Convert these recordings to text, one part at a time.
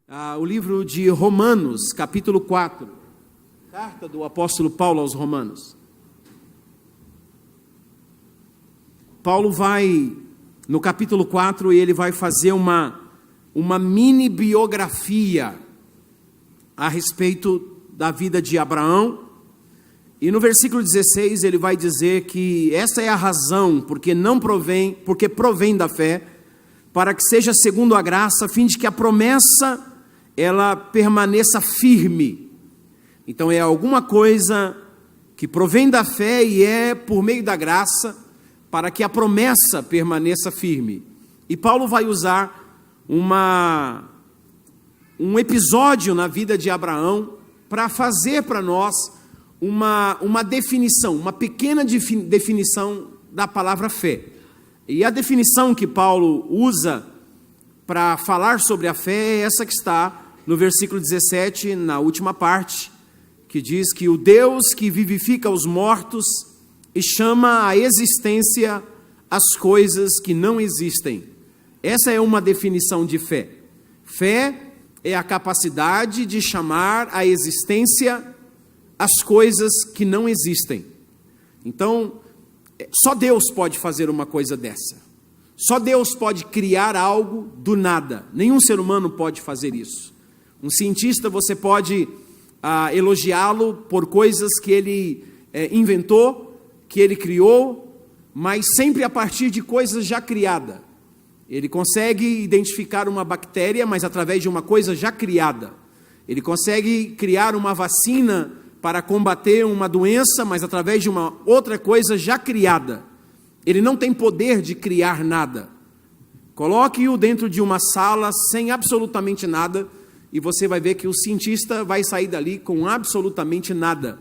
o livro de Romanos, capítulo 4, carta do apóstolo Paulo aos Romanos. Paulo vai, no capítulo 4, ele vai fazer uma mini biografia a respeito da vida de Abraão, e no versículo 16 ele vai dizer que essa é a razão porque provém da fé, para que seja segundo a graça, a fim de que a promessa ela permaneça firme. Então é alguma coisa que provém da fé e é por meio da graça, para que a promessa permaneça firme. E Paulo vai usar um episódio na vida de Abraão para fazer para nós uma definição, uma pequena definição da palavra fé. E a definição que Paulo usa para falar sobre a fé é essa que está no versículo 17, na última parte, que diz que o Deus que vivifica os mortos e chama à existência as coisas que não existem. Essa é uma definição de fé. Fé é a capacidade de chamar à existência as coisas que não existem. Então, só Deus pode fazer uma coisa dessa. Só Deus pode criar algo do nada. Nenhum ser humano pode fazer isso. Um cientista, você pode elogiá-lo por coisas que ele inventou, que ele criou, mas sempre a partir de coisas já criadas. Ele consegue identificar uma bactéria, mas através de uma coisa já criada. Ele consegue criar uma vacina para combater uma doença, mas através de uma outra coisa já criada. Ele não tem poder de criar nada. Coloque-o dentro de uma sala sem absolutamente nada, e você vai ver que o cientista vai sair dali com absolutamente nada,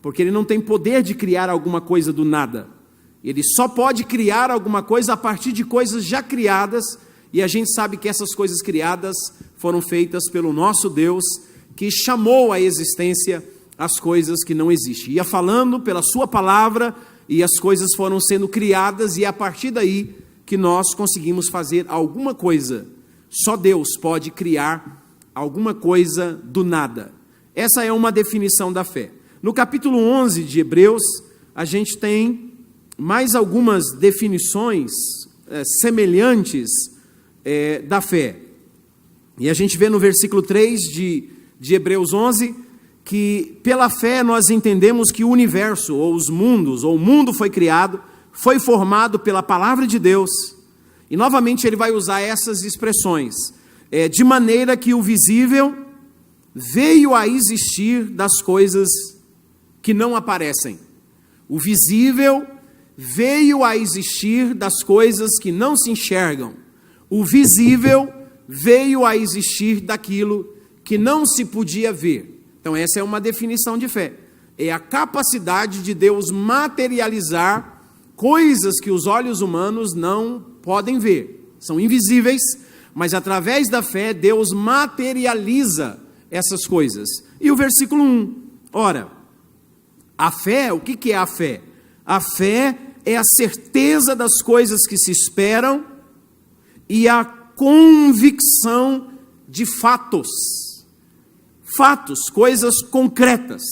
porque ele não tem poder de criar alguma coisa do nada. Ele só pode criar alguma coisa a partir de coisas já criadas, e a gente sabe que essas coisas criadas foram feitas pelo nosso Deus, que chamou à existência as coisas que não existem. Ia falando pela sua palavra, e as coisas foram sendo criadas, e é a partir daí que nós conseguimos fazer alguma coisa. Só Deus pode criar alguma coisa do nada. Essa é uma definição da fé. No capítulo 11 de Hebreus, a gente tem mais algumas definições semelhantes da fé. E a gente vê no versículo 3 de Hebreus 11, que pela fé nós entendemos que o universo, ou os mundos, ou o mundo foi criado, foi formado pela palavra de Deus. E novamente ele vai usar essas expressões. De maneira que o visível veio a existir das coisas que não aparecem. O visível veio a existir das coisas que não se enxergam. O visível veio a existir daquilo que não se podia ver. Então essa é uma definição de fé. É a capacidade de Deus materializar coisas que os olhos humanos não podem ver. São invisíveis, mas através da fé Deus materializa essas coisas. E o versículo 1, ora, a fé, o que é a fé? A fé é a certeza das coisas que se esperam e a convicção de fatos. Fatos, coisas concretas.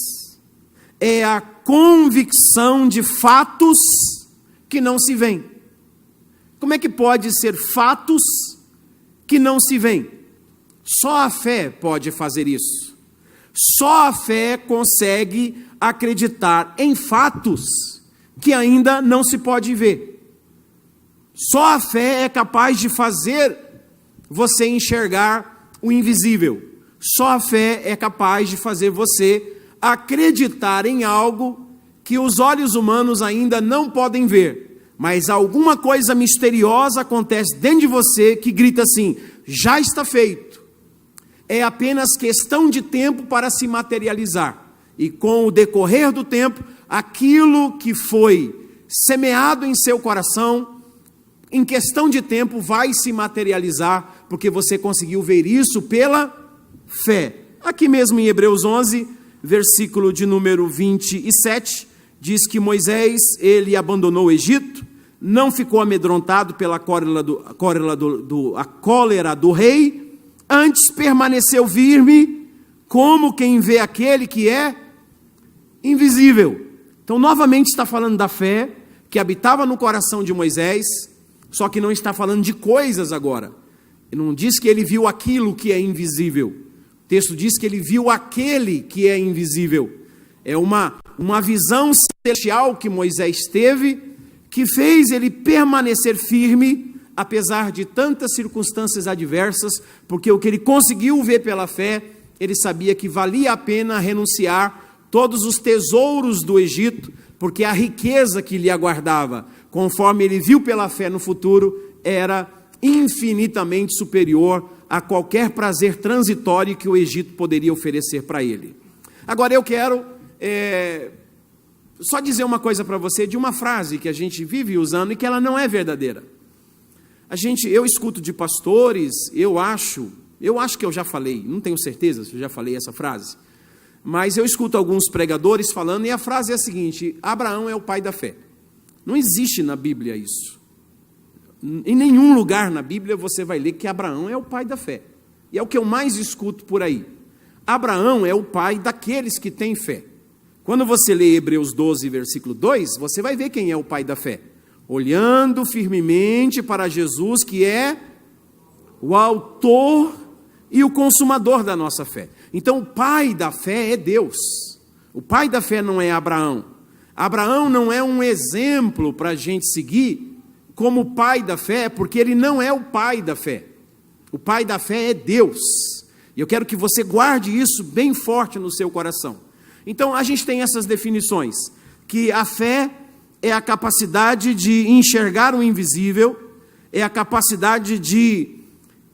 É a convicção de fatos que não se veem. Como é que pode ser fatos que não se veem? Só a fé pode fazer isso. Só a fé consegue acreditar em fatos que ainda não se pode ver. Só a fé é capaz de fazer você enxergar o invisível. Só a fé é capaz de fazer você acreditar em algo que os olhos humanos ainda não podem ver. Mas alguma coisa misteriosa acontece dentro de você que grita assim: já está feito. É apenas questão de tempo para se materializar. E com o decorrer do tempo, aquilo que foi semeado em seu coração, em questão de tempo vai se materializar, porque você conseguiu ver isso pela fé. Aqui mesmo em Hebreus 11, versículo de número 27, diz que Moisés, ele abandonou o Egito, não ficou amedrontado pela cólera do rei, Antes permaneceu firme, como quem vê aquele que é invisível. Então, novamente está falando da fé que habitava no coração de Moisés, só que não está falando de coisas agora. Ele não diz que ele viu aquilo que é invisível. O texto diz que ele viu aquele que é invisível. É uma visão celestial que Moisés teve, que fez ele permanecer firme, apesar de tantas circunstâncias adversas, porque o que ele conseguiu ver pela fé, ele sabia que valia a pena renunciar todos os tesouros do Egito, porque a riqueza que lhe aguardava, conforme ele viu pela fé no futuro, era infinitamente superior a qualquer prazer transitório que o Egito poderia oferecer para ele. Agora eu quero só dizer uma coisa para você de uma frase que a gente vive usando e que ela não é verdadeira. Eu escuto de pastores, eu acho que eu já falei, não tenho certeza se eu já falei essa frase, mas eu escuto alguns pregadores falando, e a frase é a seguinte: Abraão é o pai da fé. Não existe na Bíblia isso. Em nenhum lugar na Bíblia você vai ler que Abraão é o pai da fé. E é o que eu mais escuto por aí. Abraão é o pai daqueles que têm fé. Quando você lê Hebreus 12, versículo 2, você vai ver quem é o pai da fé. Olhando firmemente para Jesus, que é o autor e o consumador da nossa fé. Então, o pai da fé é Deus. O pai da fé não é Abraão. Abraão não é um exemplo para a gente seguir como pai da fé, porque ele não é o pai da fé. O pai da fé é Deus. E eu quero que você guarde isso bem forte no seu coração. Então, a gente tem essas definições, que a fé é a capacidade de enxergar o invisível, é a capacidade de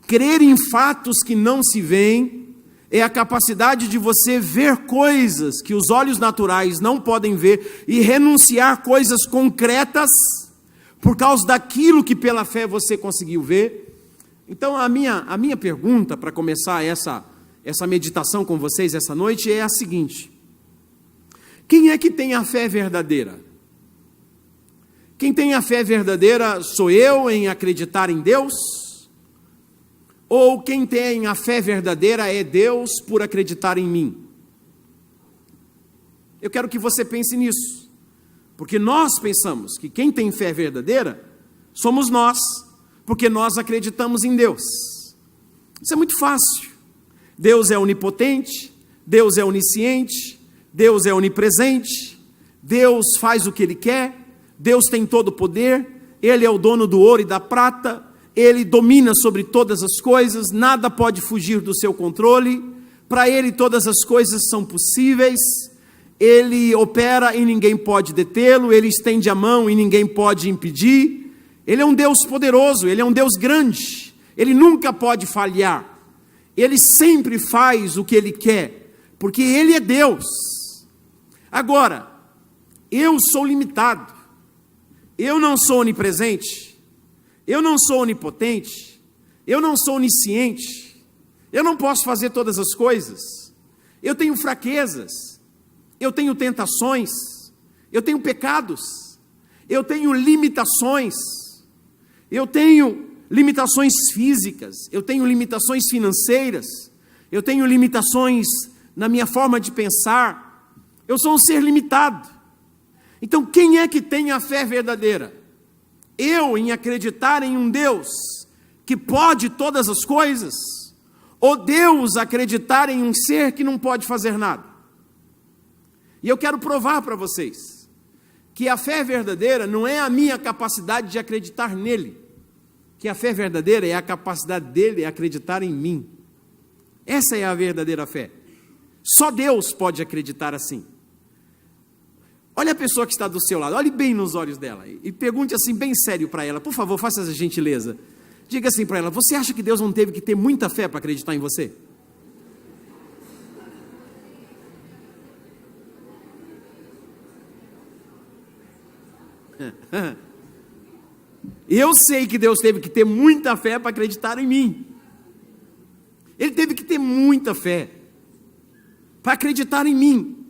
crer em fatos que não se veem, é a capacidade de você ver coisas que os olhos naturais não podem ver e renunciar coisas concretas por causa daquilo que pela fé você conseguiu ver. Então a minha pergunta para começar essa meditação com vocês essa noite é a seguinte: quem é que tem a fé verdadeira? Quem tem a fé verdadeira sou eu em acreditar em Deus? Ou quem tem a fé verdadeira é Deus por acreditar em mim? Eu quero que você pense nisso, porque nós pensamos que quem tem fé verdadeira somos nós, porque nós acreditamos em Deus. Isso é muito fácil. Deus é onipotente, Deus é onisciente, Deus é onipresente, Deus faz o que Ele quer, Deus tem todo o poder, Ele é o dono do ouro e da prata, Ele domina sobre todas as coisas, nada pode fugir do seu controle, para Ele todas as coisas são possíveis, Ele opera e ninguém pode detê-lo, Ele estende a mão e ninguém pode impedir, Ele é um Deus poderoso, Ele é um Deus grande, Ele nunca pode falhar, Ele sempre faz o que Ele quer, porque Ele é Deus. Agora, eu sou limitado, eu não sou onipresente, eu não sou onipotente, eu não sou onisciente, eu não posso fazer todas as coisas, eu tenho fraquezas, eu tenho tentações, eu tenho pecados, eu tenho limitações, eu tenho limitações físicas, eu tenho limitações financeiras, eu tenho limitações na minha forma de pensar, eu sou um ser limitado. Então quem é que tem a fé verdadeira? Eu em acreditar em um Deus que pode todas as coisas? Ou Deus acreditar em um ser que não pode fazer nada? E eu quero provar para vocês que a fé verdadeira não é a minha capacidade de acreditar nele, que a fé verdadeira é a capacidade dele acreditar em mim. Essa é a verdadeira fé. Só Deus pode acreditar assim. Olha a pessoa que está do seu lado, olhe bem nos olhos dela e pergunte assim bem sério para ela, por favor, faça essa gentileza. Diga assim para ela: você acha que Deus não teve que ter muita fé para acreditar em você? Eu sei que Deus teve que ter muita fé para acreditar em mim. Ele teve que ter muita fé para acreditar em mim,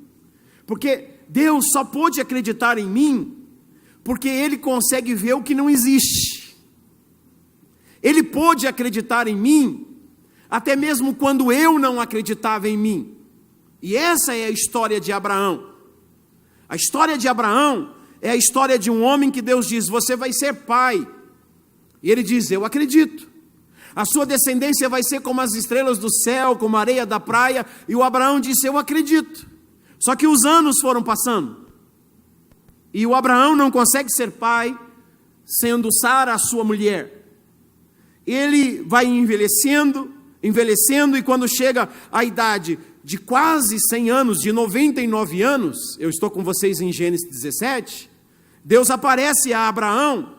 porque Deus só pôde acreditar em mim porque Ele consegue ver o que não existe. Ele pôde acreditar em mim até mesmo quando eu não acreditava em mim. E essa é a história de Abraão. A história de Abraão é a história de um homem que Deus diz: você vai ser pai. E ele diz: eu acredito. A sua descendência vai ser como as estrelas do céu, como a areia da praia. E o Abraão disse: eu acredito. Só que os anos foram passando. E o Abraão não consegue ser pai, sendo Sara a sua mulher. Ele vai envelhecendo, e quando chega à idade de quase 100 anos, de 99 anos, eu estou com vocês em Gênesis 17, Deus aparece a Abraão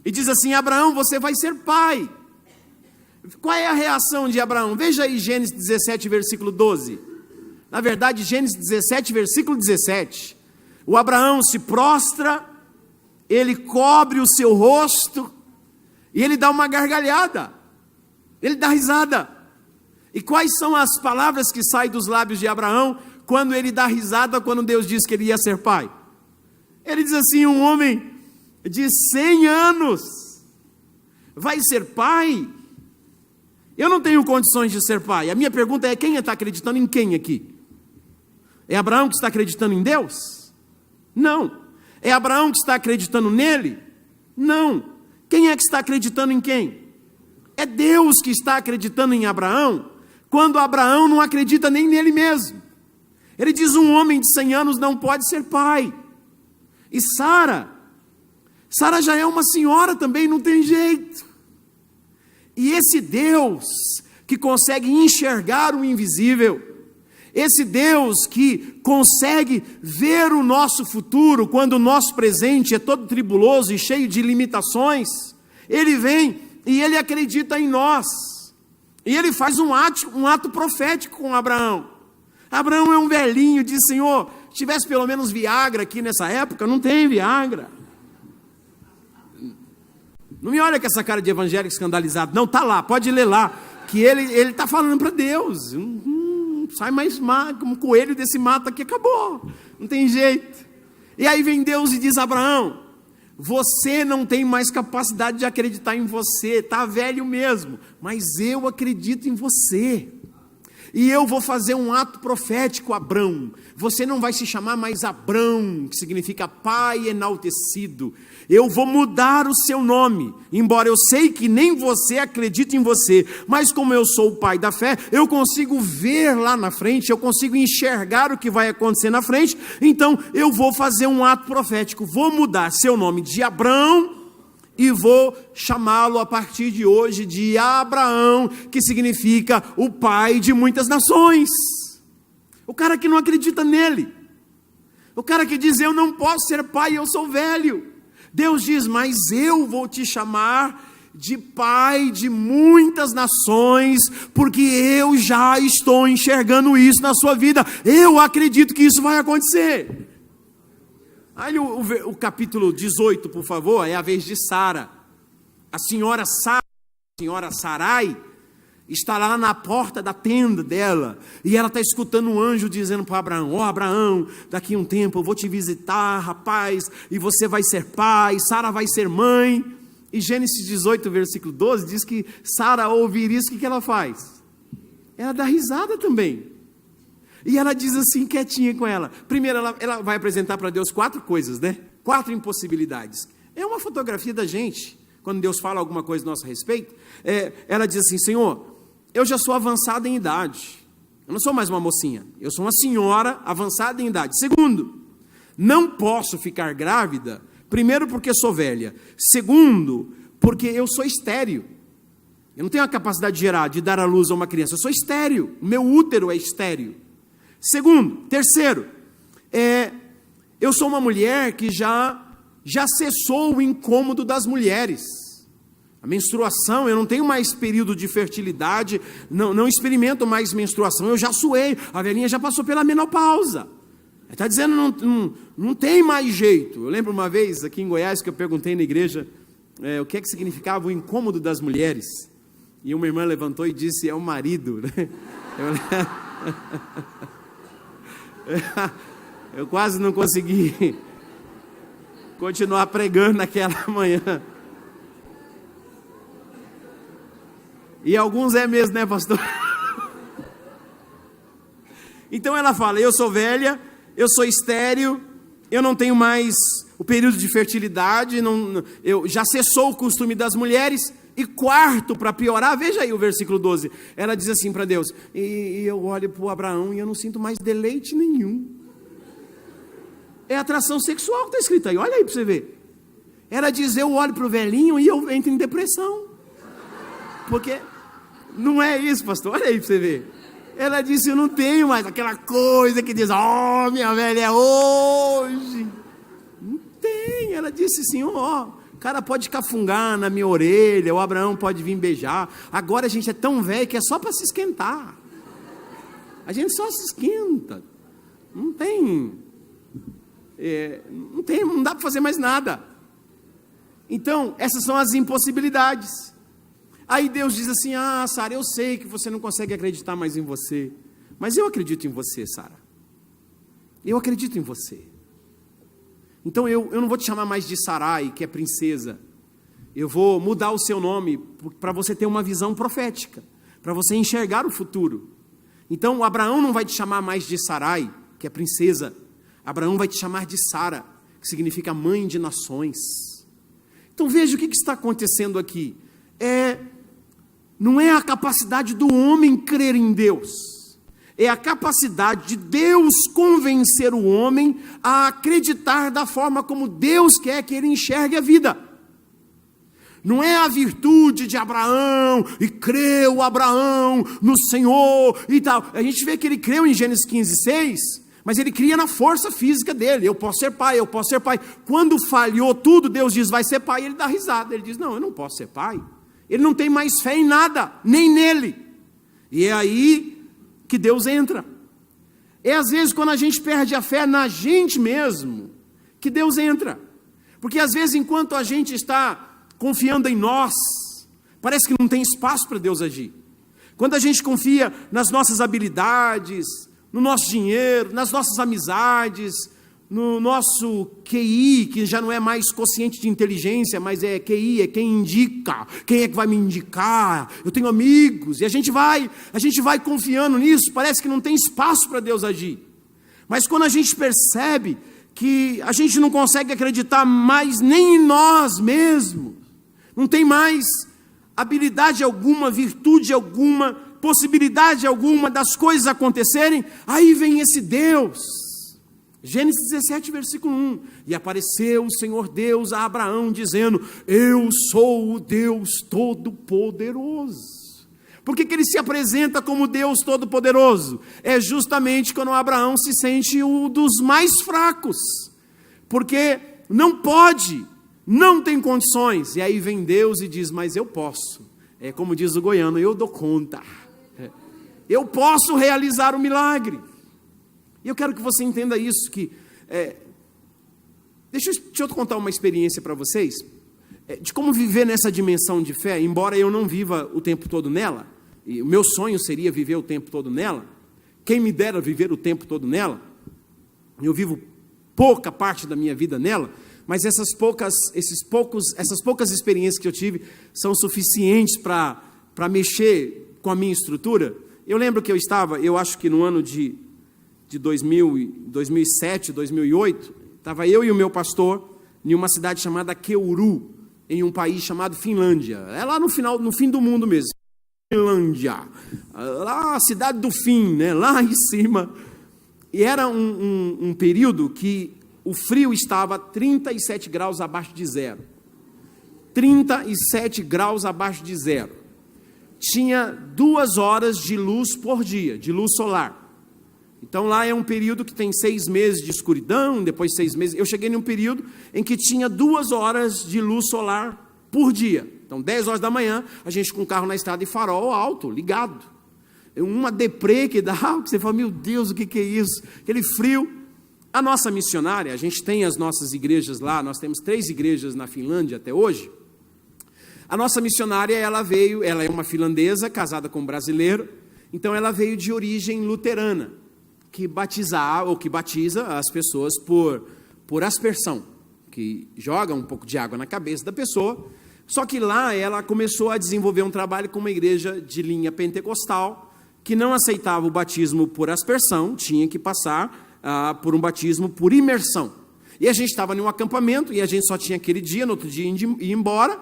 e diz assim: Abraão, você vai ser pai. Qual é a reação de Abraão? Veja aí Gênesis 17, versículo 12. Na verdade, Gênesis 17, versículo 17. O Abraão se prostra, ele cobre o seu rosto, e ele dá uma gargalhada, ele dá risada. E quais são as palavras que saem dos lábios de Abraão, quando ele dá risada, quando Deus diz que ele ia ser pai? Ele diz assim: um homem de 100 anos, vai ser pai? Eu não tenho condições de ser pai. A minha pergunta é: quem está acreditando em quem aqui? É Abraão que está acreditando em Deus? Não. É Abraão que está acreditando nele? Não. Quem é que está acreditando em quem? É Deus que está acreditando em Abraão, quando Abraão não acredita nem nele mesmo. Ele diz: um homem de 100 anos não pode ser pai. E Sara já é uma senhora também, não tem jeito. E esse Deus que consegue enxergar o invisível, esse Deus que consegue ver o nosso futuro, quando o nosso presente é todo tribuloso e cheio de limitações, ele vem e ele acredita em nós. E ele faz um ato profético com Abraão. Abraão é um velhinho, diz: Senhor, se tivesse pelo menos Viagra aqui nessa época. Não tem Viagra. Não me olha com essa cara de evangélico escandalizado. Não, está lá, pode ler lá, que ele está falando para Deus. Sai mais como um coelho desse mato aqui, acabou, não tem jeito. E aí vem Deus e diz: Abraão, você não tem mais capacidade de acreditar em você, está velho mesmo, mas eu acredito em você. E eu vou fazer um ato profético, Abrão. Você não vai se chamar mais Abrão, que significa pai enaltecido. Eu vou mudar o seu nome, embora eu sei que nem você acredita em você, mas como eu sou o pai da fé, eu consigo ver lá na frente, eu consigo enxergar o que vai acontecer na frente. Então eu vou fazer um ato profético, vou mudar seu nome de Abrão e vou chamá-lo a partir de hoje de Abraão, que significa o pai de muitas nações. O cara que não acredita nele, o cara que diz: eu não posso ser pai, eu sou velho. Deus diz: mas eu vou te chamar de pai de muitas nações, porque eu já estou enxergando isso na sua vida, eu acredito que isso vai acontecer. Olha o capítulo 18, por favor, é a vez de Sara. A senhora Sara, a senhora Sarai, está lá na porta da tenda dela, e ela está escutando um anjo dizendo para Abraão: ó Abraão, daqui a um tempo eu vou te visitar, rapaz, e você vai ser pai, Sara vai ser mãe. E Gênesis 18, versículo 12, diz que Sara, ao ouvir isso, o que ela faz? Ela dá risada também. E ela diz assim, quietinha com ela. Primeiro, ela vai apresentar para Deus 4 coisas, né? 4 impossibilidades. É uma fotografia da gente, quando Deus fala alguma coisa a nosso respeito. Ela diz assim: Senhor, eu já sou avançada em idade. Eu não sou mais uma mocinha. Eu sou uma senhora avançada em idade. Segundo, não posso ficar grávida. Primeiro, porque sou velha. Segundo, porque eu sou estéril. Eu não tenho a capacidade de gerar, de dar à luz a uma criança. Eu sou estéril. O meu útero é estéril. Terceiro, eu sou uma mulher que já cessou o incômodo das mulheres. A menstruação, eu não tenho mais período de fertilidade, não experimento mais menstruação, eu já suei, a velhinha já passou pela menopausa. Está dizendo, não tem mais jeito. Eu lembro uma vez aqui em Goiás que eu perguntei na igreja o que significava o incômodo das mulheres. E uma irmã levantou e disse: é o marido. Eu quase não consegui continuar pregando naquela manhã. E alguns é mesmo, né, pastor? Então ela fala, eu sou velha, eu sou estéril, eu não tenho mais o período de fertilidade, eu já cessou o costume das mulheres. E quarto, para piorar, veja aí o versículo 12, ela diz assim para Deus, e eu olho para o Abraão e eu não sinto mais deleite nenhum. É atração sexual que está escrito aí, olha aí para você ver. Ela diz, eu olho para o velhinho e eu entro em depressão. Porque não é isso, pastor, olha aí para você ver. Ela disse, eu não tenho mais aquela coisa que diz, oh, minha velha é hoje. Não tem, ela disse assim, ó, o cara pode cafungar na minha orelha, o Abraão pode vir beijar. Agora a gente é tão velho que é só para se esquentar. A gente só se esquenta. Não dá para fazer mais nada. Então, essas são as impossibilidades. Aí Deus diz assim, Sara, eu sei que você não consegue acreditar mais em você, mas eu acredito em você, Sara. Eu acredito em você. Então eu não vou te chamar mais de Sarai, que é princesa. Eu vou mudar o seu nome para você ter uma visão profética, para você enxergar o futuro. Então Abraão não vai te chamar mais de Sarai, que é princesa. Abraão vai te chamar de Sara, que significa mãe de nações. Então veja o que está acontecendo aqui. Não é a capacidade do homem crer em Deus. É a capacidade de Deus convencer o homem a acreditar da forma como Deus quer que ele enxergue a vida. Não é a virtude de Abraão, e creu Abraão no Senhor e tal. A gente vê que ele creu em Gênesis 15:6, mas ele cria na força física dele. Eu posso ser pai, eu posso ser pai. Quando falhou tudo, Deus diz, vai ser pai, ele dá risada. Ele diz, não, eu não posso ser pai. Ele não tem mais fé em nada, nem nele. E é aí que Deus entra. É às vezes quando a gente perde a fé na gente mesmo, que Deus entra. Porque às vezes enquanto a gente está confiando em nós, parece que não tem espaço para Deus agir. Quando a gente confia nas nossas habilidades, no nosso dinheiro, nas nossas amizades, no nosso QI, que já não é mais quociente de inteligência, mas é QI, é quem indica, quem é que vai me indicar, eu tenho amigos, e a gente vai confiando nisso, parece que não tem espaço para Deus agir. Mas quando a gente percebe que a gente não consegue acreditar mais nem em nós mesmos, não tem mais habilidade alguma, virtude alguma, possibilidade alguma das coisas acontecerem, aí vem esse Deus. Gênesis 17, versículo 1, e apareceu o Senhor Deus a Abraão, dizendo, eu sou o Deus Todo-Poderoso. Por que ele se apresenta como Deus Todo-Poderoso? É justamente quando Abraão se sente um dos mais fracos, porque não pode, não tem condições, e aí vem Deus e diz, mas eu posso, é como diz o goiano, eu dou conta, eu posso realizar o milagre. E eu quero que você entenda isso, que deixa eu contar uma experiência para vocês, de como viver nessa dimensão de fé, embora eu não viva o tempo todo nela, e o meu sonho seria viver o tempo todo nela, quem me dera viver o tempo todo nela, eu vivo pouca parte da minha vida nela, mas essas poucas experiências que eu tive são suficientes para mexer com a minha estrutura. Eu lembro que eu acho que no ano de 2007, 2008, estava eu e o meu pastor em uma cidade chamada Keuru, em um país chamado Finlândia. É lá no fim do mundo mesmo. Finlândia. Lá a cidade do fim, né? Lá em cima. E era um período que o frio estava 37 graus abaixo de zero. 37 graus abaixo de zero. Tinha 2 horas de luz por dia, de luz solar. Então lá é um período que tem 6 meses de escuridão, depois 6 meses. Eu cheguei num período em que tinha 2 horas de luz solar por dia. Então 10 horas da manhã, a gente com o carro na estrada e farol alto, ligado. Uma deprê que dá, que você fala, meu Deus, o que é isso? Aquele frio. A nossa missionária, a gente tem as nossas igrejas lá, nós temos 3 igrejas na Finlândia até hoje. A nossa missionária, ela é uma finlandesa, casada com um brasileiro, então ela veio de origem luterana, que batiza as pessoas por aspersão, que joga um pouco de água na cabeça da pessoa, Só que lá ela começou a desenvolver um trabalho com uma igreja de linha pentecostal, que não aceitava o batismo por aspersão, tinha que passar por um batismo por imersão. E a gente estava em um acampamento, e a gente só tinha aquele dia, no outro dia ia embora.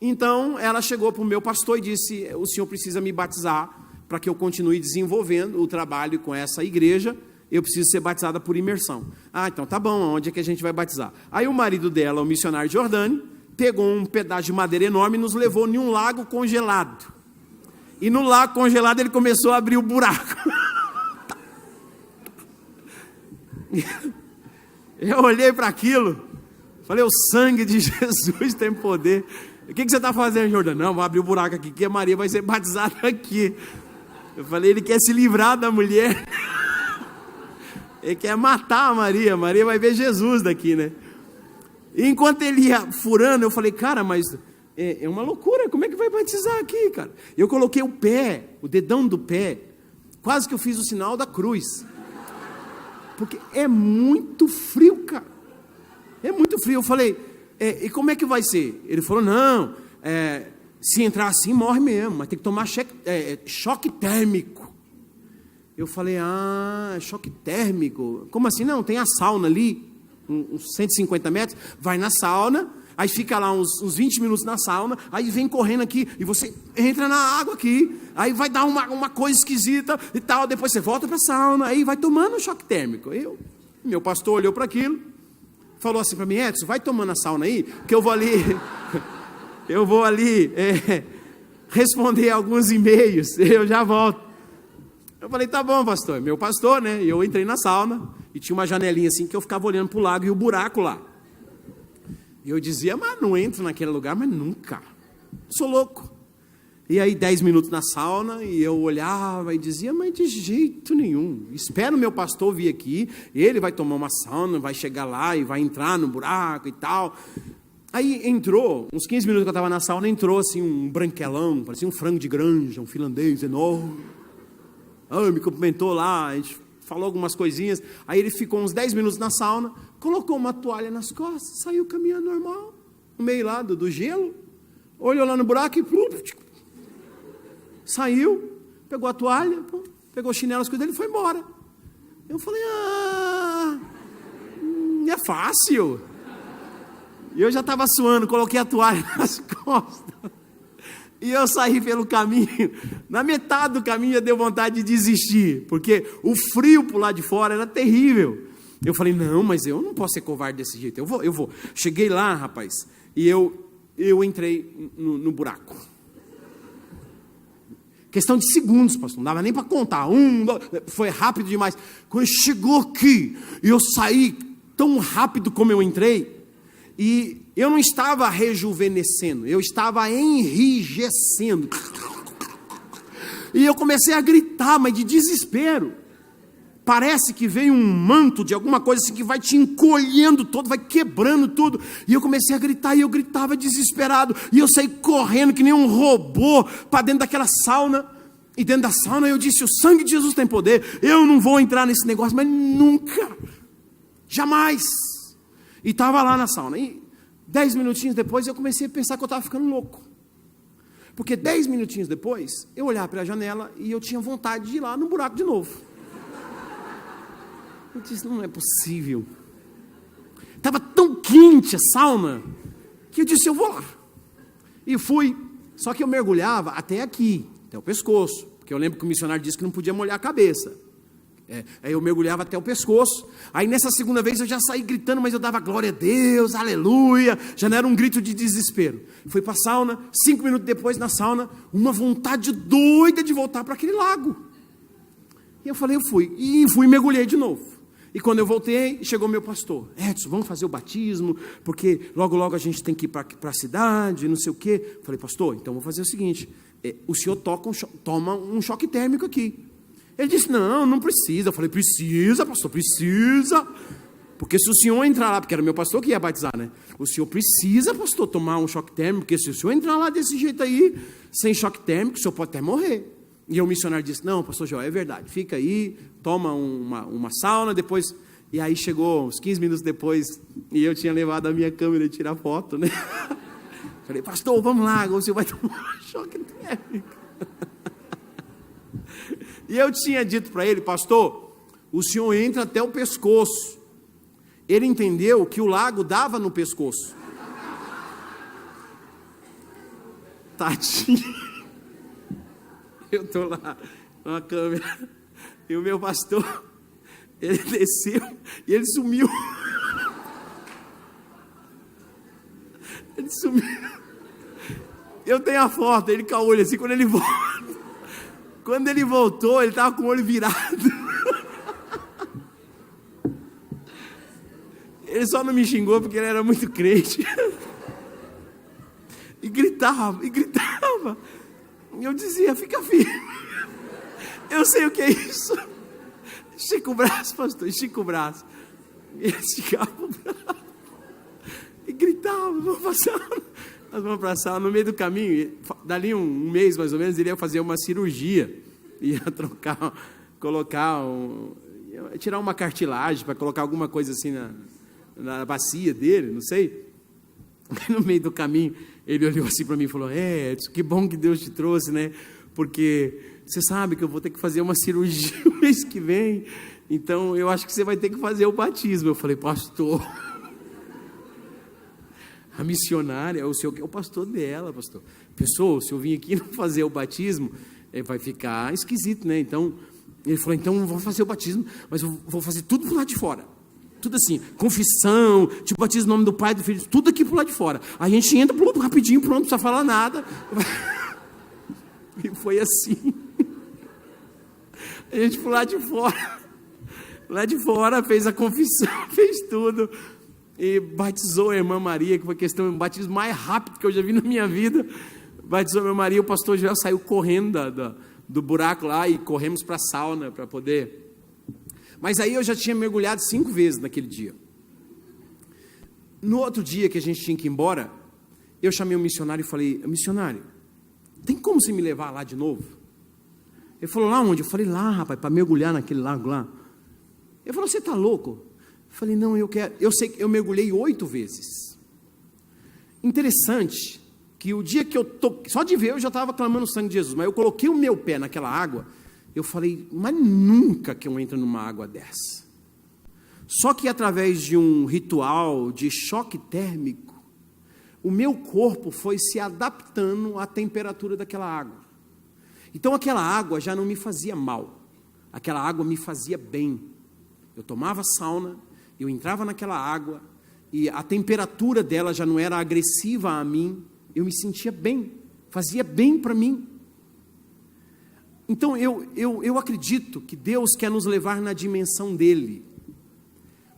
Então ela chegou para o meu pastor e disse: o senhor precisa me batizar para que eu continue desenvolvendo o trabalho com essa igreja, eu preciso ser batizada por imersão. Então tá bom, onde é que a gente vai batizar? Aí o marido dela, o missionário Jordani, pegou um pedaço de madeira enorme e nos levou em um lago congelado. E no lago congelado ele começou a abrir o buraco. Eu olhei para aquilo, falei: o sangue de Jesus tem poder. O que você está fazendo, Jordani? Não, vou abrir o buraco aqui, que a Maria vai ser batizada aqui. Eu falei: ele quer se livrar da mulher. Ele quer matar a Maria vai ver Jesus daqui, né? E enquanto ele ia furando, eu falei: cara, mas é uma loucura, como é que vai batizar aqui, cara? Eu coloquei o pé, o dedão do pé, quase que eu fiz o sinal da cruz. Porque é muito frio, cara. É muito frio. Eu falei: e como é que vai ser? Ele falou: não, se entrar assim morre mesmo, mas tem que tomar choque térmico. Eu falei: choque térmico? Como assim? Não, tem a sauna ali, uns 150 metros, vai na sauna, aí fica lá uns 20 minutos na sauna, aí vem correndo aqui, e você entra na água aqui, aí vai dar uma coisa esquisita e tal, depois você volta para a sauna, aí vai tomando um choque térmico. Meu pastor olhou para aquilo, falou assim para mim: Edson, vai tomando a sauna aí, que eu vou ali responder alguns e-mails, eu já volto. Eu falei: tá bom, pastor. Meu pastor, né? E eu entrei na sauna e tinha uma janelinha assim que eu ficava olhando para o lago e o buraco lá. E eu dizia: mas não entro naquele lugar, mas nunca. Sou louco. E aí 10 minutos na sauna e eu olhava e dizia: mas de jeito nenhum. Espero o meu pastor vir aqui, ele vai tomar uma sauna, vai chegar lá e vai entrar no buraco e tal. Aí entrou, uns 15 minutos que eu estava na sauna, entrou assim um branquelão, parecia um frango de granja, um finlandês enorme. Me cumprimentou lá, a gente falou algumas coisinhas. Aí ele ficou uns 10 minutos na sauna, colocou uma toalha nas costas, saiu caminhando normal, no meio lá do gelo, olhou lá no buraco e saiu, pegou a toalha, pegou o chinelo, as coisas dele e foi embora. Eu falei: é fácil. E eu já estava suando, coloquei a toalha nas costas. E eu saí pelo caminho. Na metade do caminho eu dei vontade de desistir, porque o frio por lá de fora era terrível. Eu falei: não, mas eu não posso ser covarde desse jeito, eu vou. Cheguei lá, rapaz, e eu entrei no buraco. Questão de segundos, pastor, não dava nem para contar. Foi rápido demais. Quando chegou aqui, eu saí tão rápido como eu entrei, e eu não estava rejuvenescendo, eu estava enrijecendo. E eu comecei a gritar, mas de desespero. Parece que veio um manto de alguma coisa assim que vai te encolhendo todo, vai quebrando tudo. E eu comecei a gritar, e eu gritava desesperado. E eu saí correndo que nem um robô para dentro daquela sauna. E dentro da sauna eu disse: o sangue de Jesus tem poder. Eu não vou entrar nesse negócio, mas nunca, jamais. E estava lá na sauna. E 10 minutinhos depois eu comecei a pensar que eu estava ficando louco. Porque 10 minutinhos depois, eu olhava pela janela e eu tinha vontade de ir lá no buraco de novo. Eu disse: não é possível. Estava tão quente a sauna, que eu disse: eu vou lá. E fui. Só que eu mergulhava até aqui, até o pescoço. Porque eu lembro que o missionário disse que não podia molhar a cabeça. Aí eu mergulhava até o pescoço. Aí nessa segunda vez eu já saí gritando, mas eu dava glória a Deus, aleluia. Já não era um grito de desespero. Fui para a sauna, 5 minutos depois na sauna, uma vontade doida de voltar para aquele lago. E eu falei: eu fui. E fui e mergulhei de novo. E quando eu voltei, chegou meu pastor: Edson, vamos fazer o batismo, porque logo logo a gente tem que ir para a cidade, não sei o quê. Eu falei: pastor, então vou fazer o seguinte, o senhor toma um choque térmico aqui. Ele disse: não precisa. Eu falei: precisa, pastor, precisa. Porque se o senhor entrar lá, porque era meu pastor que ia batizar, né? O senhor precisa, pastor, tomar um choque térmico, porque se o senhor entrar lá desse jeito aí, sem choque térmico, o senhor pode até morrer. E o missionário disse: não, pastor Joel, é verdade, fica aí, toma uma sauna, depois... E aí chegou uns 15 minutos depois, e eu tinha levado a minha câmera de tirar foto, né? Falei, pastor, vamos lá, agora você vai tomar um choque térmico. E eu tinha dito para ele, pastor, o senhor entra até o pescoço. Ele entendeu que o lago dava no pescoço. Tadinho. Eu estou lá, na câmera, e o meu pastor, ele desceu e ele sumiu. Ele sumiu. Eu tenho a foto, ele com o olho assim, quando ele voltou, ele estava com o olho virado. Ele só não me xingou porque ele era muito crente. E gritava. E eu dizia, fica firme. Eu sei o que é isso. Estica o braço, pastor, estica o braço. E ele esticava o braço. E gritava, vamos passar. Nós vamos para a sala, no meio do caminho, dali um mês mais ou menos, ele ia fazer uma cirurgia. Ia tirar uma cartilagem para colocar alguma coisa assim na bacia dele, não sei. No meio do caminho, ele olhou assim para mim e falou, Edson, que bom que Deus te trouxe, né? Porque você sabe que eu vou ter que fazer uma cirurgia o mês que vem, então eu acho que você vai ter que fazer o batismo. Eu falei, pastor, a missionária, o senhor que é o pastor dela, pastor. Pessoal, se eu vim aqui não fazer o batismo, vai ficar esquisito, né? Então, ele falou, então eu vou fazer o batismo, mas eu vou fazer tudo por lá de fora. Tudo assim, confissão, tipo, batismo no nome do Pai, do Filho, tudo aqui por lá de fora. A gente entra, rapidinho, pronto, não precisa falar nada. E foi assim. A gente por lá de fora, fez a confissão, fez tudo. E batizou a irmã Maria, que foi o batismo mais rápido que eu já vi na minha vida. Batizou a irmã Maria, o pastor Joel saiu correndo do buraco lá e corremos para a sauna para poder... Mas aí eu já tinha mergulhado 5 vezes naquele dia. No outro dia que a gente tinha que ir embora, eu chamei o missionário e falei, missionário, tem como você me levar lá de novo? Ele falou, lá onde? Eu falei, lá, rapaz, para mergulhar naquele lago lá. Ele falou, você está louco? Eu falei, não, eu quero. Eu sei que eu mergulhei 8 vezes. Interessante que o dia que só de ver eu já estava clamando o sangue de Jesus, mas eu coloquei o meu pé naquela água, eu falei, mas nunca que eu entro numa água dessa. Só que através de um ritual de choque térmico, o meu corpo foi se adaptando à temperatura daquela água. Então aquela água já não me fazia mal, aquela água me fazia bem. Eu tomava sauna, eu entrava naquela água, e a temperatura dela já não era agressiva a mim, eu me sentia bem, fazia bem para mim. Então eu acredito que Deus quer nos levar na dimensão dele,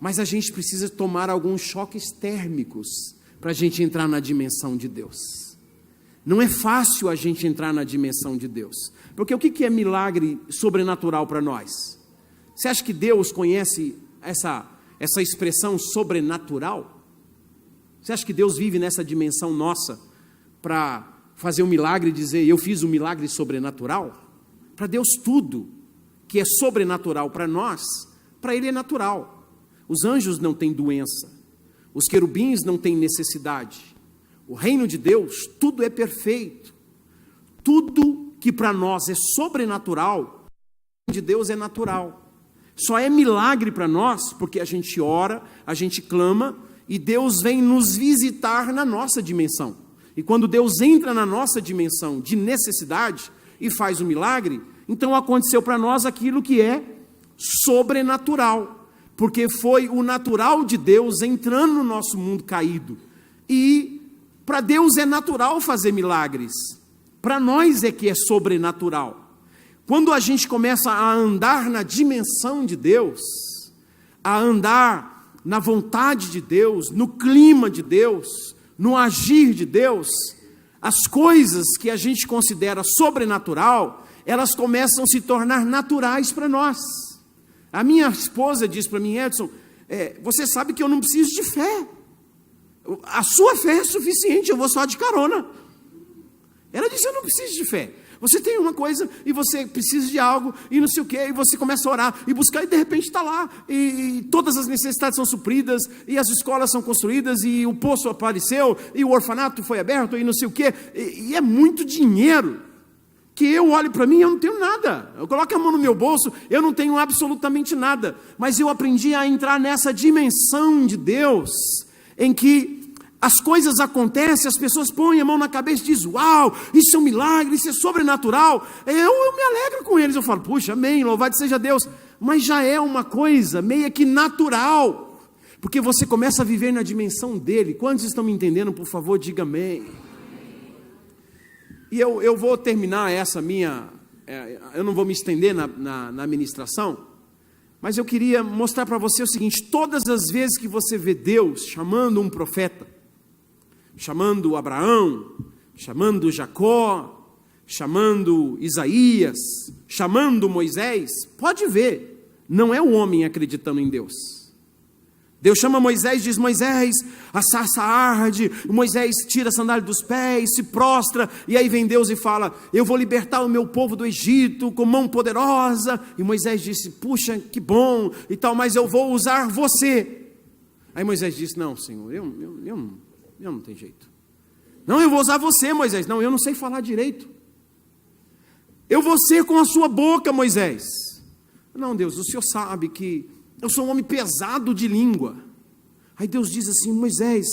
mas a gente precisa tomar alguns choques térmicos para a gente entrar na dimensão de Deus. Não é fácil a gente entrar na dimensão de Deus, porque o que é milagre sobrenatural para nós? Você acha que Deus conhece essa expressão sobrenatural? Você acha que Deus vive nessa dimensão nossa para fazer um milagre e dizer, eu fiz um milagre sobrenatural? Para Deus tudo que é sobrenatural para nós, para Ele é natural. Os anjos não têm doença, os querubins não têm necessidade. O reino de Deus, tudo é perfeito. Tudo que para nós é sobrenatural, de Deus é natural. Só é milagre para nós porque a gente ora, a gente clama e Deus vem nos visitar na nossa dimensão. E quando Deus entra na nossa dimensão de necessidade e faz o milagre, então aconteceu para nós aquilo que é sobrenatural, porque foi o natural de Deus entrando no nosso mundo caído. E para Deus é natural fazer milagres, para nós é que é sobrenatural. Quando a gente começa a andar na dimensão de Deus, a andar na vontade de Deus, no clima de Deus, no agir de Deus, as coisas que a gente considera sobrenatural, elas começam a se tornar naturais para nós. A minha esposa diz para mim, Edson, você sabe que eu não preciso de fé. A sua fé é suficiente, eu vou só de carona. Ela disse, eu não preciso de fé. Você tem uma coisa e você precisa de algo e não sei o quê, e você começa a orar e buscar e de repente está lá. E todas as necessidades são supridas, e as escolas são construídas, e o poço apareceu, e o orfanato foi aberto, e não sei o quê. E é muito dinheiro que eu olho para mim e eu não tenho nada. Eu coloco a mão no meu bolso, eu não tenho absolutamente nada. Mas eu aprendi a entrar nessa dimensão de Deus, em que as coisas acontecem, as pessoas põem a mão na cabeça e dizem, uau, isso é um milagre, isso é sobrenatural. Eu me alegro com eles, eu falo, puxa, amém, louvado seja Deus. Mas já é uma coisa meio que natural, porque você começa a viver na dimensão dele. Quantos estão me entendendo? Por favor, diga amém. E eu vou terminar essa minha, eu não vou me estender na ministração, mas eu queria mostrar para você o seguinte: todas as vezes que você vê Deus chamando um profeta, chamando Abraão, chamando Jacó, chamando Isaías, chamando Moisés, pode ver, não é o homem acreditando em Deus. Deus chama Moisés e diz, Moisés, a sarça arde, Moisés tira a sandália dos pés, se prostra, e aí vem Deus e fala, eu vou libertar o meu povo do Egito com mão poderosa, e Moisés disse, puxa, que bom, e tal, mas eu vou usar você. Aí Moisés disse, não, Senhor, eu não tenho jeito. Não, eu vou usar você, Moisés. Não, eu não sei falar direito. Eu vou ser com a sua boca, Moisés. Não, Deus, o Senhor sabe que eu sou um homem pesado de língua. Aí Deus diz assim, Moisés,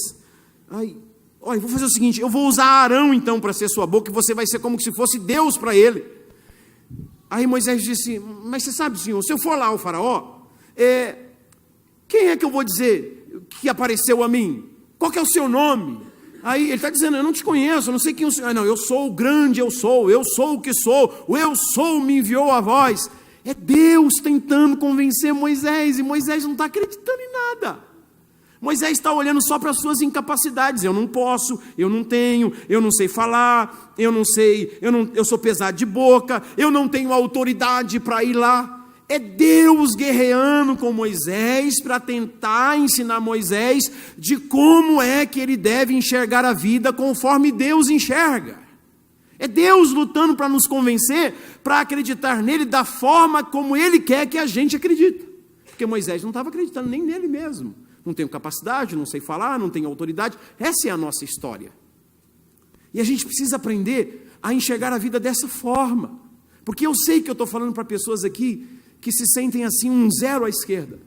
olha, vou fazer o seguinte, eu vou usar Arão então para ser sua boca, e você vai ser como se fosse Deus para ele. Aí Moisés disse, mas você sabe, Senhor, se eu for lá ao faraó, quem é que eu vou dizer que apareceu a mim? Qual que é o seu nome? Aí ele está dizendo, eu não te conheço, eu não sei quem o Senhor é. Não, eu sou o grande, eu sou o que sou, o eu sou me enviou a voz. É Deus tentando convencer Moisés, e Moisés não está acreditando em nada. Moisés está olhando só para as suas incapacidades. Eu não posso, eu não tenho, eu não sei falar, eu sou pesado de boca, eu não tenho autoridade para ir lá. É Deus guerreando com Moisés para tentar ensinar Moisés de como é que ele deve enxergar a vida conforme Deus enxerga. É Deus lutando para nos convencer, para acreditar nele da forma como ele quer que a gente acredite. Porque Moisés não estava acreditando nem nele mesmo. Não tenho capacidade, não sei falar, não tenho autoridade. Essa é a nossa história. E a gente precisa aprender a enxergar a vida dessa forma. Porque eu sei que eu estou falando para pessoas aqui que se sentem assim um zero à esquerda.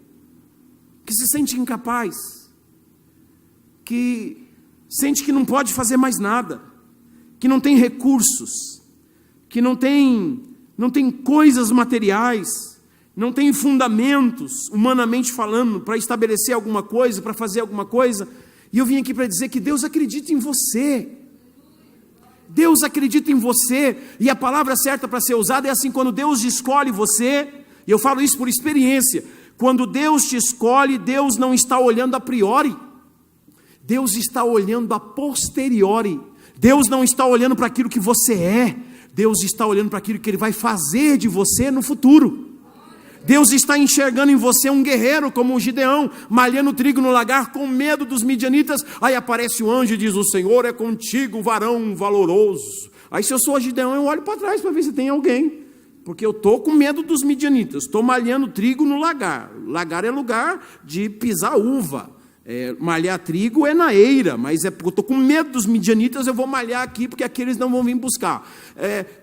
Que se sente incapaz. Que sente que não pode fazer mais nada. Que não tem recursos, que não tem coisas materiais, não tem fundamentos, humanamente falando, para estabelecer alguma coisa, para fazer alguma coisa. E eu vim aqui para dizer que Deus acredita em você. Deus acredita em você, e a palavra certa para ser usada é assim, quando Deus escolhe você, e eu falo isso por experiência, quando Deus te escolhe, Deus não está olhando a priori, Deus está olhando a posteriori. Deus não está olhando para aquilo que você é, Deus está olhando para aquilo que Ele vai fazer de você no futuro. Deus está enxergando em você um guerreiro como o Gideão, malhando trigo no lagar com medo dos midianitas. Aí aparece o anjo e diz, o Senhor é contigo, varão valoroso. Aí se eu sou Gideão, eu olho para trás para ver se tem alguém, porque eu estou com medo dos midianitas, estou malhando trigo no lagar. Lagar é lugar de pisar uva. Malhar trigo é na eira, mas eu estou com medo dos midianitas, eu vou malhar aqui, porque aqueles não vão vir buscar.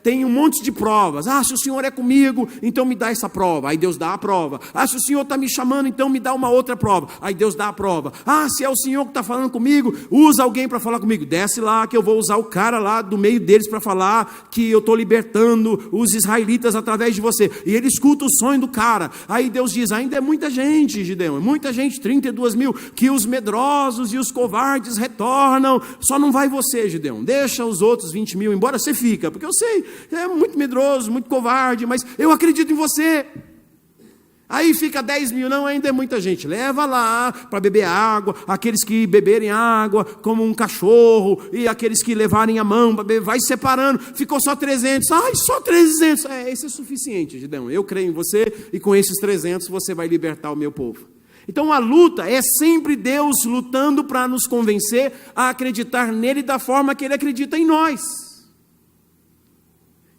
Tem um monte de provas. Se o Senhor é comigo, então me dá essa prova. Aí Deus dá a prova. Se o Senhor está me chamando, então me dá uma outra prova. Aí Deus dá a prova. Se é o Senhor que está falando comigo, usa alguém para falar comigo. Desce lá, que eu vou usar o cara lá do meio deles para falar que eu estou libertando os israelitas através de você. E ele escuta o sonho do cara. Aí Deus diz, ainda é muita gente, Gideão, é muita gente, 32 mil, que os medrosos e os covardes retornam, só não vai você, Gideão, deixa os outros 20 mil, embora você fica, porque eu sei, é muito medroso, muito covarde, mas eu acredito em você. Aí fica 10 mil, não, ainda é muita gente, leva lá para beber água, aqueles que beberem água como um cachorro, e aqueles que levarem a mão para beber, vai separando, ficou só 300, só 300, esse é suficiente, Gideão, eu creio em você, e com esses 300 você vai libertar o meu povo. Então a luta é sempre Deus lutando para nos convencer a acreditar nele da forma que ele acredita em nós.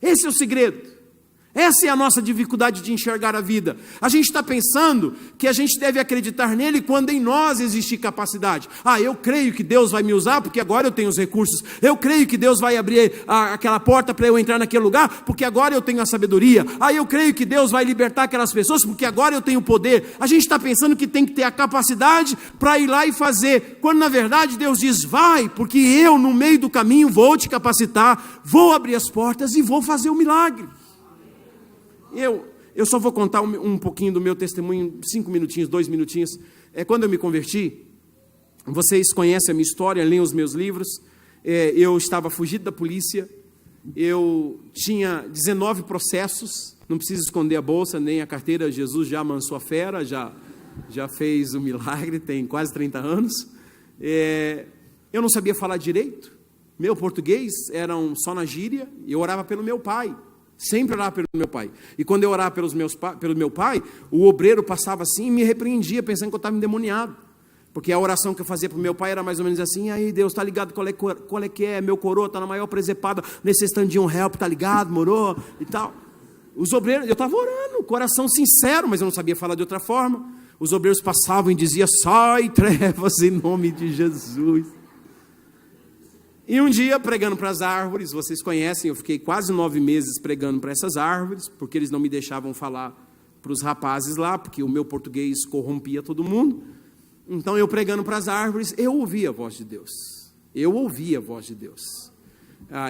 Esse é o segredo. Essa é a nossa dificuldade de enxergar a vida. A gente está pensando que a gente deve acreditar nele quando em nós existe capacidade. Eu creio que Deus vai me usar porque agora eu tenho os recursos. Eu creio que Deus vai abrir aquela porta para eu entrar naquele lugar porque agora eu tenho a sabedoria. Eu creio que Deus vai libertar aquelas pessoas porque agora eu tenho o poder. A gente está pensando que tem que ter a capacidade para ir lá e fazer. Quando na verdade Deus diz, vai, porque eu no meio do caminho vou te capacitar, vou abrir as portas e vou fazer o milagre. Eu só vou contar um pouquinho do meu testemunho, 5 minutinhos, 2 minutinhos. Quando eu me converti, vocês conhecem a minha história, leem os meus livros. Eu estava fugido da polícia, eu tinha 19 processos, não preciso esconder a bolsa, nem a carteira. Jesus já amansou a fera, já fez o milagre, tem quase 30 anos. Eu não sabia falar direito, meu português era só na gíria, e eu orava pelo meu pai. Sempre orava pelo meu pai. E quando eu orava pelo meu pai, o obreiro passava assim e me repreendia, pensando que eu estava endemoniado. Porque a oração que eu fazia para o meu pai era mais ou menos assim: aí Deus, tá ligado qual é que é? Meu coroa está na maior presepada, necessitando de um help, tá ligado, moro? E tal. Os obreiros, eu estava orando, coração sincero, mas eu não sabia falar de outra forma. Os obreiros passavam e diziam: sai trevas em nome de Jesus. E um dia, pregando para as árvores, vocês conhecem, eu fiquei quase 9 meses pregando para essas árvores, porque eles não me deixavam falar para os rapazes lá, porque o meu português corrompia todo mundo. Então, eu pregando para as árvores, eu ouvia a voz de Deus. Eu ouvia a voz de Deus.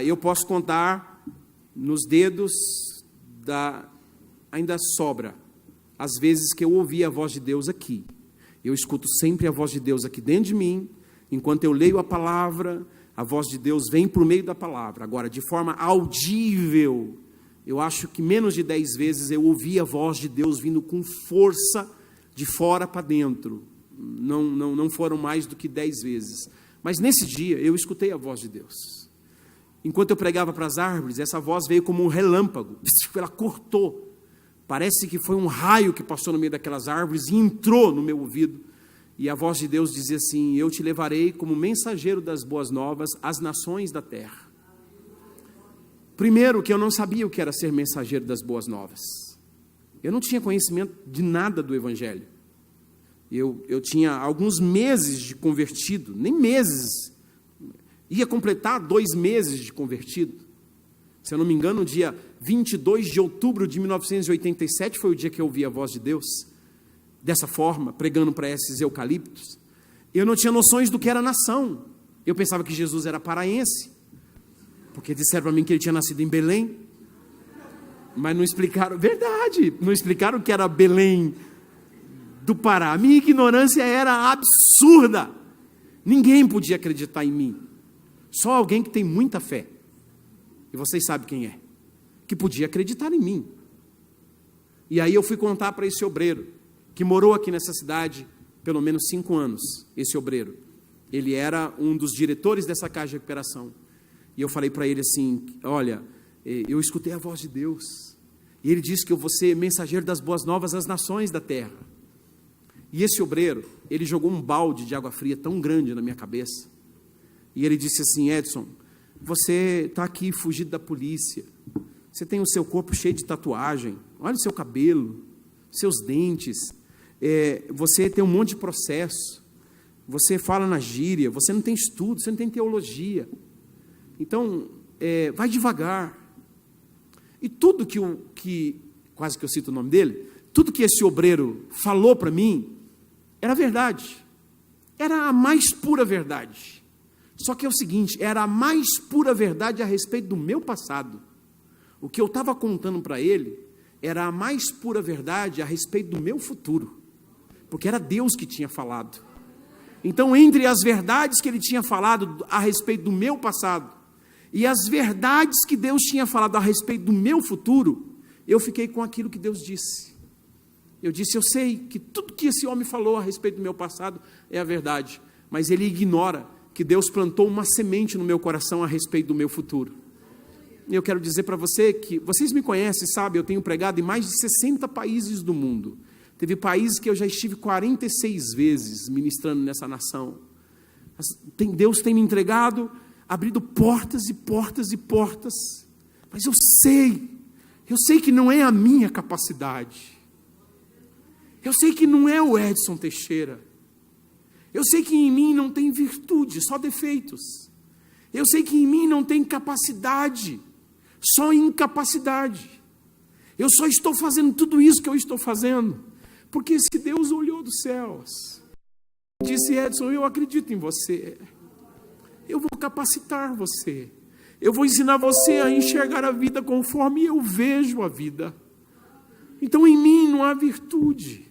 Eu posso contar nos dedos ainda sobra as vezes que eu ouvi a voz de Deus aqui. Eu escuto sempre a voz de Deus aqui dentro de mim, enquanto eu leio a palavra. A voz de Deus vem por meio da palavra. Agora, de forma audível, eu acho que menos de 10 vezes eu ouvi a voz de Deus vindo com força de fora para dentro. Não foram mais do que 10 vezes. Mas nesse dia eu escutei a voz de Deus. Enquanto eu pregava para as árvores, essa voz veio como um relâmpago. Ela cortou. Parece que foi um raio que passou no meio daquelas árvores e entrou no meu ouvido. E a voz de Deus dizia assim: eu te levarei como mensageiro das boas novas às nações da terra. Primeiro, que eu não sabia o que era ser mensageiro das boas novas. Eu não tinha conhecimento de nada do Evangelho. Eu tinha alguns meses de convertido, nem meses. Ia completar 2 meses de convertido. Se eu não me engano, no dia 22 de outubro de 1987 foi o dia que eu ouvi a voz de Deus. Dessa forma, pregando para esses eucaliptos. Eu não tinha noções do que era nação. Eu pensava que Jesus era paraense, porque disseram para mim que ele tinha nascido em Belém, mas não explicaram, verdade, não explicaram que era Belém do Pará. A minha ignorância era absurda. Ninguém podia acreditar em mim, só alguém que tem muita fé, e vocês sabem quem é, que podia acreditar em mim. E aí eu fui contar para esse obreiro, que morou aqui nessa cidade pelo menos 5 anos, esse obreiro. Ele era um dos diretores dessa casa de recuperação. E eu falei para ele assim: olha, eu escutei a voz de Deus, e ele disse que eu vou ser mensageiro das boas novas às nações da terra. E esse obreiro, ele jogou um balde de água fria tão grande na minha cabeça, e ele disse assim: Edson, você está aqui fugido da polícia, você tem o seu corpo cheio de tatuagem, olha o seu cabelo, seus dentes, você tem um monte de processo, você fala na gíria, você não tem estudo, você não tem teologia, então vai devagar. E tudo quase que eu cito o nome dele, tudo que esse obreiro falou para mim, era verdade, era a mais pura verdade. Só que é o seguinte, era a mais pura verdade a respeito do meu passado. O que eu estava contando para ele era a mais pura verdade a respeito do meu futuro, porque era Deus que tinha falado. Então, entre as verdades que ele tinha falado a respeito do meu passado e as verdades que Deus tinha falado a respeito do meu futuro, eu fiquei com aquilo que Deus disse. Eu disse: eu sei que tudo que esse homem falou a respeito do meu passado é a verdade, mas ele ignora que Deus plantou uma semente no meu coração a respeito do meu futuro. E eu quero dizer para você que, vocês me conhecem, sabem, eu tenho pregado em mais de 60 países do mundo. Teve países que eu já estive 46 vezes ministrando nessa nação. Deus tem me entregado, abrindo portas e portas e portas, Mas eu sei que não é a minha capacidade. Eu sei que não é o Edson Teixeira. Eu sei que em mim não tem virtude, só defeitos. Eu sei que em mim não tem capacidade, só incapacidade. Eu só estou fazendo tudo isso que eu estou fazendo, porque esse Deus olhou dos céus e disse: Edson, eu acredito em você. Eu vou capacitar você. Eu vou ensinar você a enxergar a vida conforme eu vejo a vida. Então em mim não há virtude.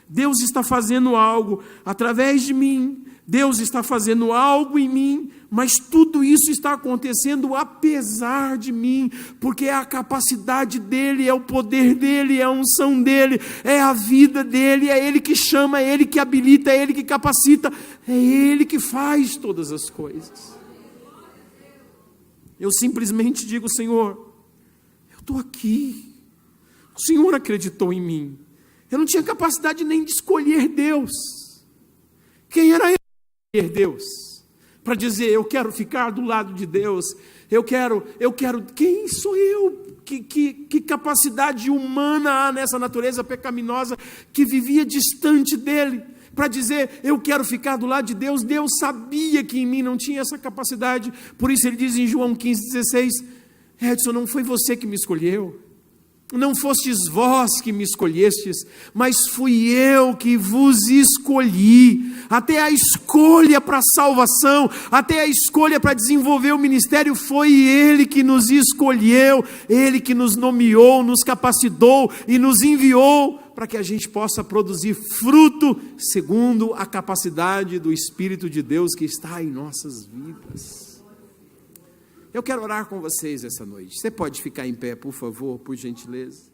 Deus está fazendo algo através de mim. Deus está fazendo algo em mim, mas tudo isso está acontecendo apesar de mim, porque é a capacidade dele, é o poder dele, é a unção dele, é a vida dele, é ele que chama, é ele que habilita, é ele que capacita, é ele que faz todas as coisas. Eu simplesmente digo: Senhor, eu estou aqui, o Senhor acreditou em mim, eu não tinha capacidade nem de escolher Deus. Quem era eu para escolher Deus? Para dizer, eu quero ficar do lado de Deus, eu quero, quem sou eu? Que capacidade humana há nessa natureza pecaminosa que vivia distante dele? Para dizer, eu quero ficar do lado de Deus. Deus sabia que em mim não tinha essa capacidade, por isso ele diz em João 15,16, Edson, não foi você que me escolheu, não fostes vós que me escolhestes, mas fui eu que vos escolhi. Até a escolha para a salvação, até a escolha para desenvolver o ministério, foi Ele que nos escolheu, Ele que nos nomeou, nos capacitou e nos enviou para que a gente possa produzir fruto segundo a capacidade do Espírito de Deus que está em nossas vidas. Eu quero orar com vocês essa noite. Você pode ficar em pé, por favor, por gentileza?